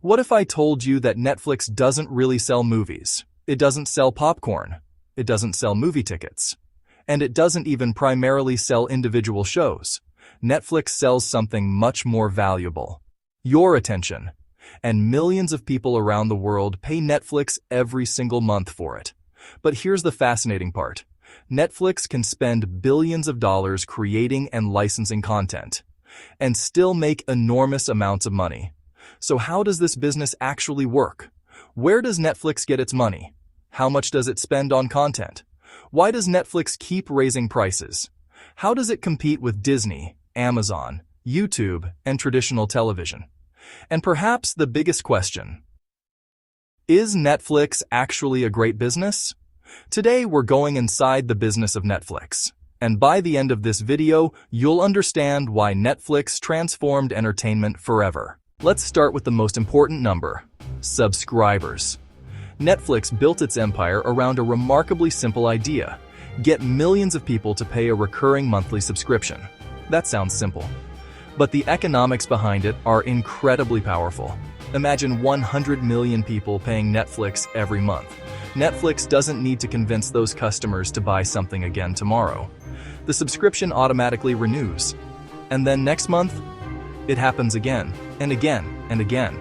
What if I told you that Netflix doesn't really sell movies? It doesn't sell popcorn. It doesn't sell movie tickets. And it doesn't even primarily sell individual shows. Netflix sells something much more valuable: your attention. And millions of people around the world pay Netflix every single month for it. But here's the fascinating part. Netflix can spend billions of dollars creating and licensing content, and still make enormous amounts of money. So how does this business actually work? Where does Netflix get its money? How much does it spend on content? Why does Netflix keep raising prices? How does it compete with Disney, Amazon, YouTube, and traditional television? And perhaps the biggest question: is Netflix actually a great business? Today we're going inside the business of Netflix. And by the end of this video, you'll understand why Netflix transformed entertainment forever. Let's start with the most important number: subscribers. Netflix built its empire around a remarkably simple idea: get millions of people to pay a recurring monthly subscription. That sounds simple, but the economics behind it are incredibly powerful. Imagine 100 million people paying Netflix every month. Netflix doesn't need to convince those customers to buy something again tomorrow. The subscription automatically renews. And then next month, it happens again, and again, and again.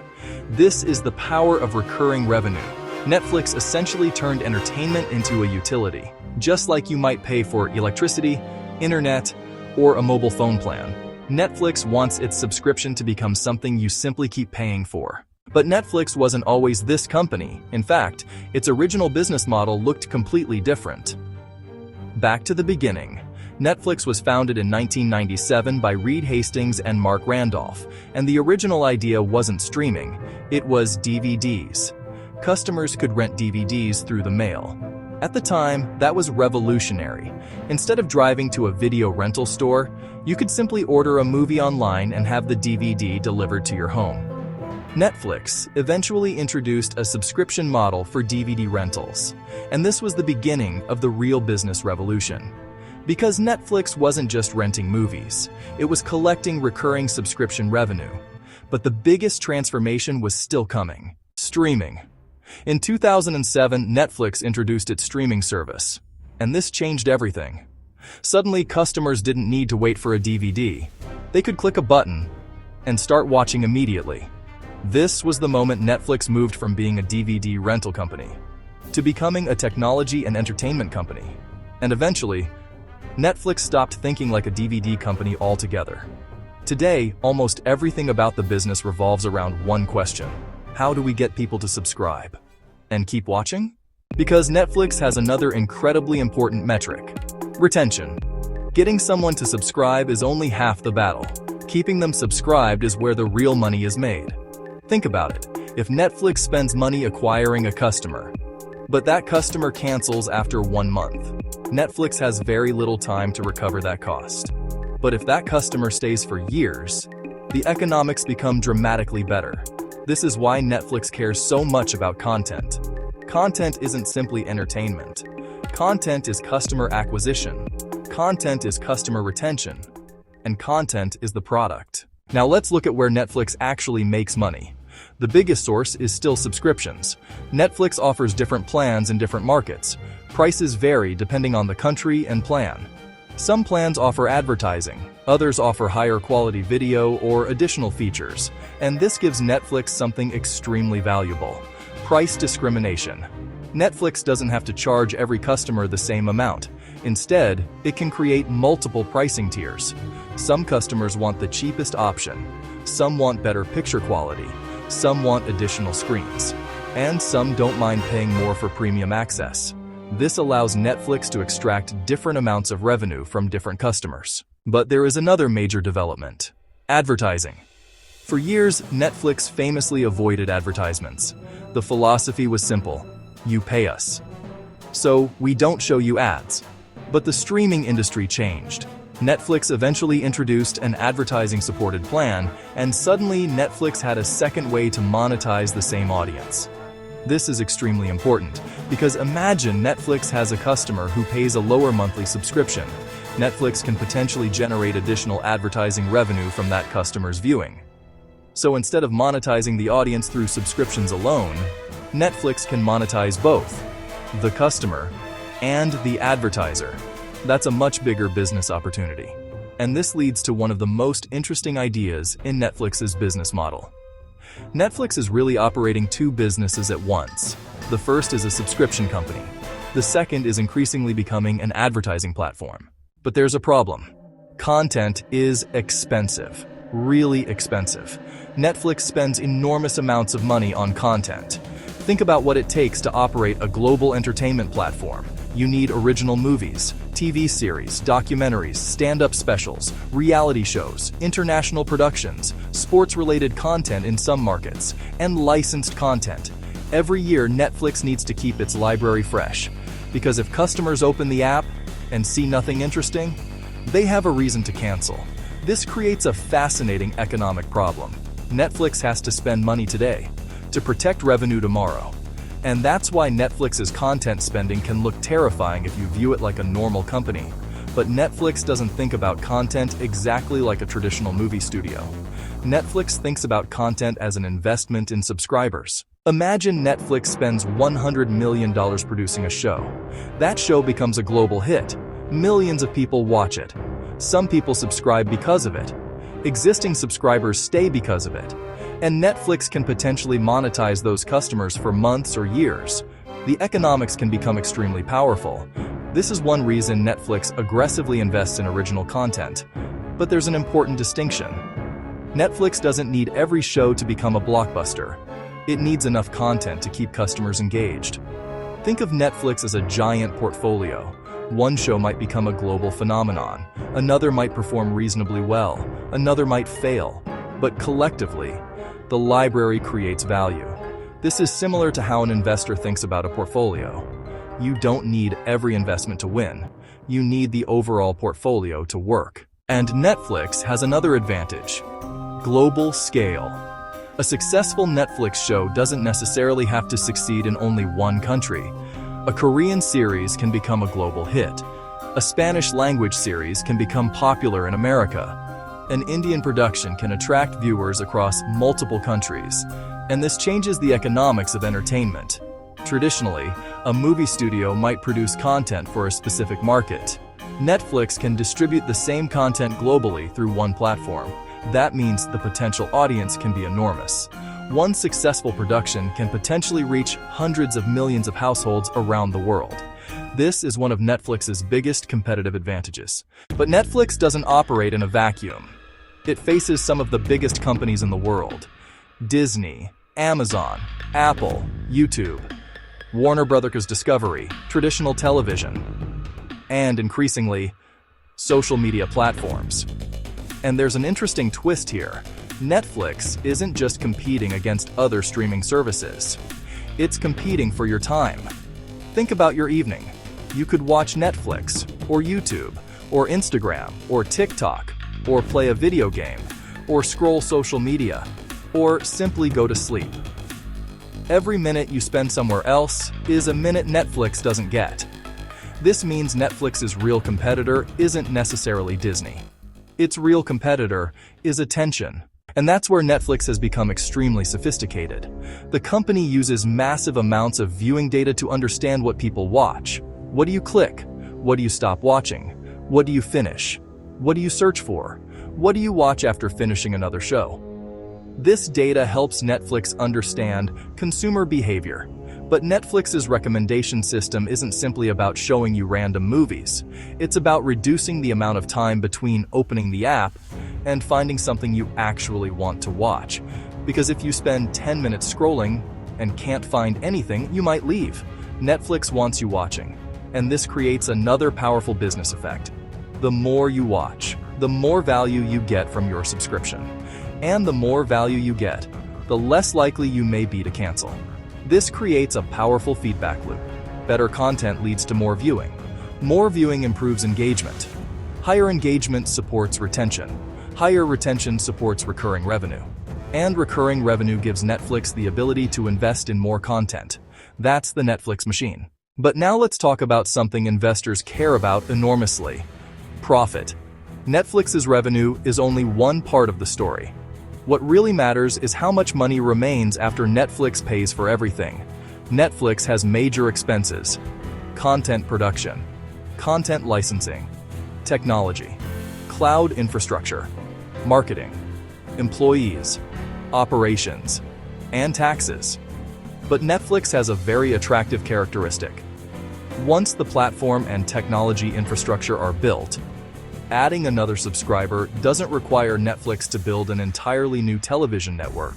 This is the power of recurring revenue. Netflix essentially turned entertainment into a utility, just like you might pay for electricity, internet, or a mobile phone plan. Netflix wants its subscription to become something you simply keep paying for. But Netflix wasn't always this company. In fact, its original business model looked completely different. Back to the beginning. Netflix was founded in 1997 by Reed Hastings and Mark Randolph, and the original idea wasn't streaming, it was DVDs. Customers could rent DVDs through the mail. At the time, that was revolutionary. Instead of driving to a video rental store, you could simply order a movie online and have the DVD delivered to your home. Netflix eventually introduced a subscription model for DVD rentals, and this was the beginning of the real business revolution. Because Netflix wasn't just renting movies, it was collecting recurring subscription revenue. But the biggest transformation was still coming: streaming. In 2007, Netflix introduced its streaming service, and this changed everything. Suddenly, customers didn't need to wait for a DVD. They could click a button and start watching immediately. This was the moment Netflix moved from being a DVD rental company to becoming a technology and entertainment company. And eventually, Netflix stopped thinking like a DVD company altogether. Today, almost everything about the business revolves around one question: how do we get people to subscribe and keep watching? Because Netflix has another incredibly important metric: retention. Getting someone to subscribe is only half the battle. Keeping them subscribed is where the real money is made. Think about it. If Netflix spends money acquiring a customer, but that customer cancels after 1 month, Netflix has very little time to recover that cost. But if that customer stays for years, the economics become dramatically better. This is why Netflix cares so much about content. Content isn't simply entertainment. Content is customer acquisition. Content is customer retention. And content is the product. Now let's look at where Netflix actually makes money. The biggest source is still subscriptions. Netflix offers different plans in different markets. Prices vary depending on the country and plan. Some plans offer advertising, others offer higher quality video or additional features, and this gives Netflix something extremely valuable: price discrimination. Netflix doesn't have to charge every customer the same amount. Instead, it can create multiple pricing tiers. Some customers want the cheapest option, some want better picture quality, some want additional screens, and some don't mind paying more for premium access. This allows Netflix to extract different amounts of revenue from different customers. But there is another major development: advertising. For years, Netflix famously avoided advertisements. The philosophy was simple: you pay us, so we don't show you ads. But the streaming industry changed. Netflix eventually introduced an advertising-supported plan, and suddenly Netflix had a second way to monetize the same audience. This is extremely important, because imagine Netflix has a customer who pays a lower monthly subscription. Netflix can potentially generate additional advertising revenue from that customer's viewing. So instead of monetizing the audience through subscriptions alone, Netflix can monetize both the customer and the advertiser. That's a much bigger business opportunity. And this leads to one of the most interesting ideas in Netflix's business model. Netflix is really operating two businesses at once. The first is a subscription company. The second is increasingly becoming an advertising platform. But there's a problem. Content is expensive, really expensive. Netflix spends enormous amounts of money on content. Think about what it takes to operate a global entertainment platform. You need original movies, TV series, documentaries, stand-up specials, reality shows, international productions, sports-related content in some markets, and licensed content. Every year, Netflix needs to keep its library fresh, because if customers open the app and see nothing interesting, they have a reason to cancel. This creates a fascinating economic problem. Netflix has to spend money today to protect revenue tomorrow. And that's why Netflix's content spending can look terrifying if you view it like a normal company. But Netflix doesn't think about content exactly like a traditional movie studio. Netflix thinks about content as an investment in subscribers. Imagine Netflix spends $100 million producing a show. That show becomes a global hit. Millions of people watch it. Some people subscribe because of it. Existing subscribers stay because of it. And Netflix can potentially monetize those customers for months or years. The economics can become extremely powerful. This is one reason Netflix aggressively invests in original content. But there's an important distinction. Netflix doesn't need every show to become a blockbuster. It needs enough content to keep customers engaged. Think of Netflix as a giant portfolio. One show might become a global phenomenon. Another might perform reasonably well. Another might fail. But collectively, the library creates value. This is similar to how an investor thinks about a portfolio. You don't need every investment to win. You need the overall portfolio to work. And Netflix has another advantage: global scale. A successful Netflix show doesn't necessarily have to succeed in only one country. A Korean series can become a global hit. A Spanish language series can become popular in America. An Indian production can attract viewers across multiple countries, and this changes the economics of entertainment. Traditionally, a movie studio might produce content for a specific market. Netflix can distribute the same content globally through one platform. That means the potential audience can be enormous. One successful production can potentially reach hundreds of millions of households around the world. This is one of Netflix's biggest competitive advantages. But Netflix doesn't operate in a vacuum. It faces some of the biggest companies in the world: Disney, Amazon, Apple, YouTube, Warner Bros. Discovery, traditional television, and increasingly, social media platforms. And there's an interesting twist here. Netflix isn't just competing against other streaming services. It's competing for your time. Think about your evening. You could watch Netflix, or YouTube, or Instagram, or TikTok, or play a video game, or scroll social media, or simply go to sleep. Every minute you spend somewhere else is a minute Netflix doesn't get. This means Netflix's real competitor isn't necessarily Disney. Its real competitor is attention. And that's where Netflix has become extremely sophisticated. The company uses massive amounts of viewing data to understand what people watch. What do you click? What do you stop watching? What do you finish? What do you search for? What do you watch after finishing another show? This data helps Netflix understand consumer behavior. But Netflix's recommendation system isn't simply about showing you random movies. It's about reducing the amount of time between opening the app and finding something you actually want to watch. Because if you spend 10 minutes scrolling and can't find anything, you might leave. Netflix wants you watching. And this creates another powerful business effect. The more you watch, the more value you get from your subscription. And the more value you get, the less likely you may be to cancel. This creates a powerful feedback loop. Better content leads to more viewing. More viewing improves engagement. Higher engagement supports retention. Higher retention supports recurring revenue. And recurring revenue gives Netflix the ability to invest in more content. That's the Netflix machine. But now let's talk about something investors care about enormously: profit. Netflix's revenue is only one part of the story. What really matters is how much money remains after Netflix pays for everything. Netflix has major expenses: content production, content licensing, technology, cloud infrastructure, marketing, employees, operations, and taxes. But Netflix has a very attractive characteristic. Once the platform and technology infrastructure are built, adding another subscriber doesn't require Netflix to build an entirely new television network.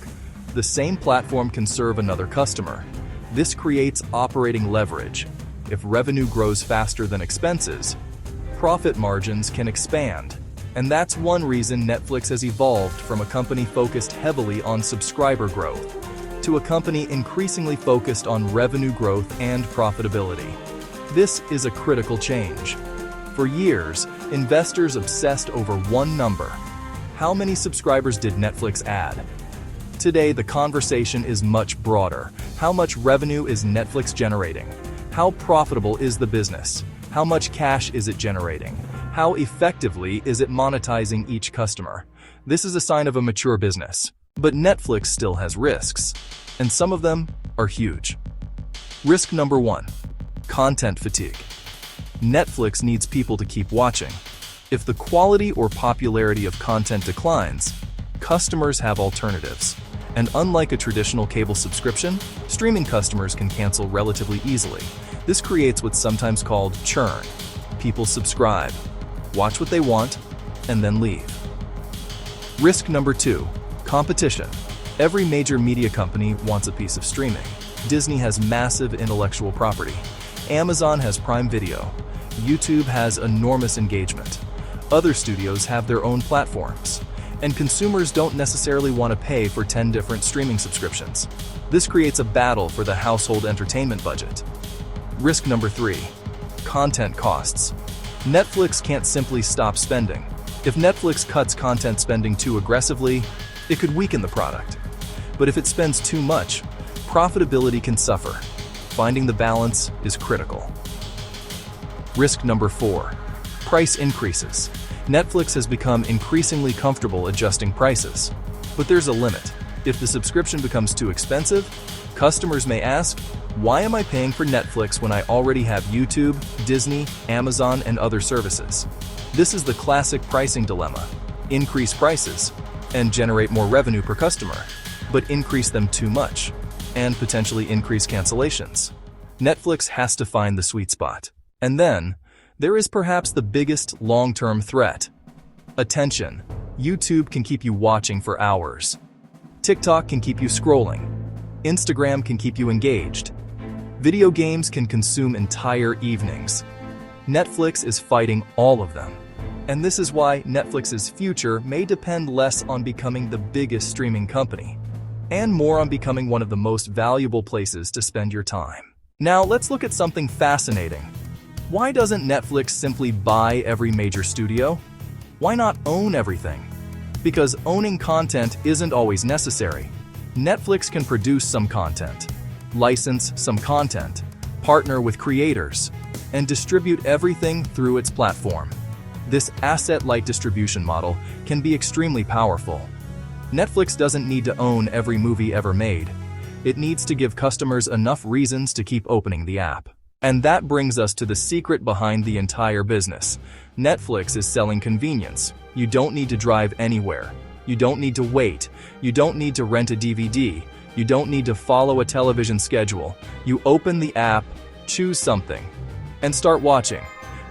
The same platform can serve another customer. This creates operating leverage. If revenue grows faster than expenses, profit margins can expand. And that's one reason Netflix has evolved from a company focused heavily on subscriber growth to a company increasingly focused on revenue growth and profitability. This is a critical change. For years, investors obsessed over one number: how many subscribers did Netflix add? Today, the conversation is much broader. How much revenue is Netflix generating? How profitable is the business? How much cash is it generating? How effectively is it monetizing each customer? This is a sign of a mature business. But Netflix still has risks, and some of them are huge. Risk number 1: content fatigue. Netflix needs people to keep watching. If the quality or popularity of content declines, customers have alternatives. And unlike a traditional cable subscription, streaming customers can cancel relatively easily. This creates what's sometimes called churn. People subscribe, watch what they want, and then leave. Risk number 2: competition. Every major media company wants a piece of streaming. Disney has massive intellectual property. Amazon has Prime Video. YouTube has enormous engagement. Other studios have their own platforms. And consumers don't necessarily want to pay for 10 different streaming subscriptions. This creates a battle for the household entertainment budget. Risk number 3: content costs. Netflix can't simply stop spending. If Netflix cuts content spending too aggressively, it could weaken the product. But if it spends too much, profitability can suffer. Finding the balance is critical. Risk number 4: price increases. Netflix has become increasingly comfortable adjusting prices. But there's a limit. If the subscription becomes too expensive, customers may ask, why am I paying for Netflix when I already have YouTube, Disney, Amazon, and other services? This is the classic pricing dilemma. Increase prices and generate more revenue per customer, but increase them too much and potentially increase cancellations. Netflix has to find the sweet spot. And then, there is perhaps the biggest long-term threat: attention. YouTube can keep you watching for hours. TikTok can keep you scrolling. Instagram can keep you engaged. Video games can consume entire evenings. Netflix is fighting all of them. And this is why Netflix's future may depend less on becoming the biggest streaming company, and more on becoming one of the most valuable places to spend your time. Now, let's look at something fascinating. Why doesn't Netflix simply buy every major studio? Why not own everything? Because owning content isn't always necessary. Netflix can produce some content, license some content, partner with creators, and distribute everything through its platform. This asset-light distribution model can be extremely powerful. Netflix doesn't need to own every movie ever made. It needs to give customers enough reasons to keep opening the app. And that brings us to the secret behind the entire business. Netflix is selling convenience. You don't need to drive anywhere. You don't need to wait. You don't need to rent a DVD. You don't need to follow a television schedule. You open the app, choose something, and start watching.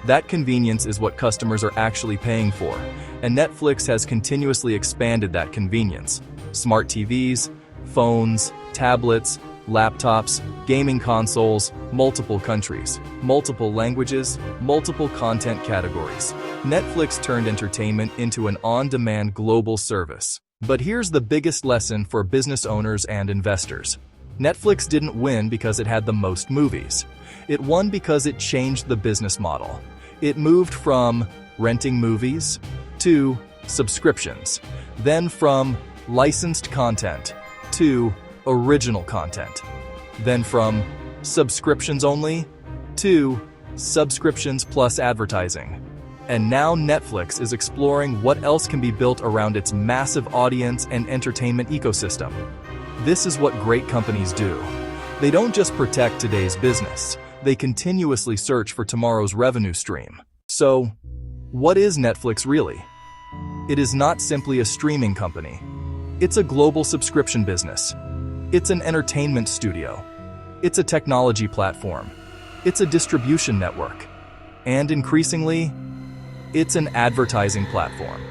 That convenience is what customers are actually paying for, and Netflix has continuously expanded that convenience. Smart TVs, phones, tablets, laptops, gaming consoles, multiple countries, multiple languages, multiple content categories. Netflix turned entertainment into an on-demand global service. But here's the biggest lesson for business owners and investors. Netflix didn't win because it had the most movies. It won because it changed the business model. It moved from renting movies to subscriptions, then from licensed content to original content, then from subscriptions only to subscriptions plus advertising. And now Netflix is exploring what else can be built around its massive audience and entertainment ecosystem. This is what great companies do. They don't just protect today's business, they continuously search for tomorrow's revenue stream. So, what is Netflix really? It is not simply a streaming company. It's a global subscription business. It's an entertainment studio. It's a technology platform. It's a distribution network. And increasingly, it's an advertising platform.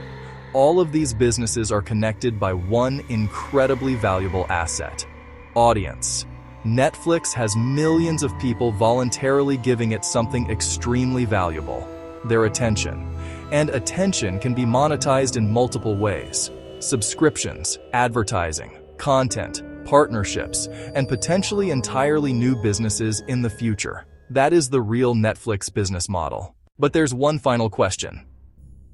All of these businesses are connected by one incredibly valuable asset: audience. Netflix has millions of people voluntarily giving it something extremely valuable: their attention. And attention can be monetized in multiple ways: subscriptions, advertising, content, partnerships, and potentially entirely new businesses in the future. That is the real Netflix business model. But there's one final question.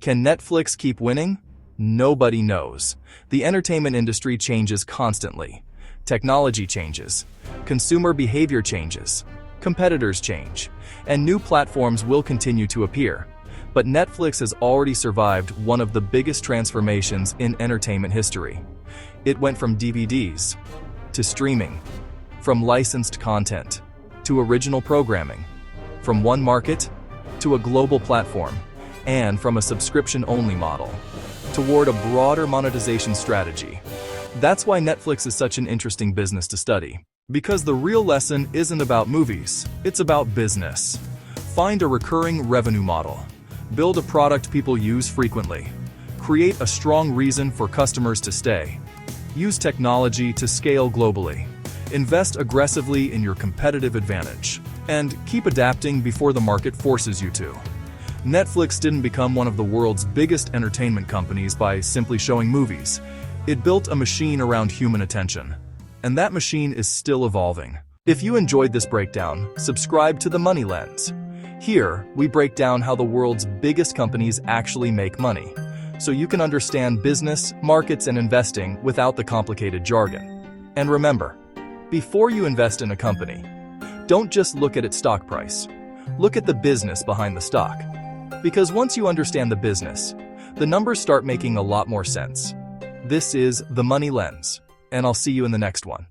Can Netflix keep winning? Nobody knows. The entertainment industry changes constantly. Technology changes. Consumer behavior changes. Competitors change. And new platforms will continue to appear. But Netflix has already survived one of the biggest transformations in entertainment history. It went from DVDs to streaming, from licensed content to original programming, from one market to a global platform, and from a subscription-only model toward a broader monetization strategy. That's why Netflix is such an interesting business to study. Because the real lesson isn't about movies, it's about business. Find a recurring revenue model. Build a product people use frequently. Create a strong reason for customers to stay. Use technology to scale globally. Invest aggressively in your competitive advantage. And keep adapting before the market forces you to. Netflix didn't become one of the world's biggest entertainment companies by simply showing movies. It built a machine around human attention. And that machine is still evolving. If you enjoyed this breakdown, subscribe to The Money Lens. Here, we break down how the world's biggest companies actually make money, so you can understand business, markets, and investing without the complicated jargon. And remember, before you invest in a company, don't just look at its stock price. Look at the business behind the stock. Because once you understand the business, the numbers start making a lot more sense. This is The Money Lens, and I'll see you in the next one.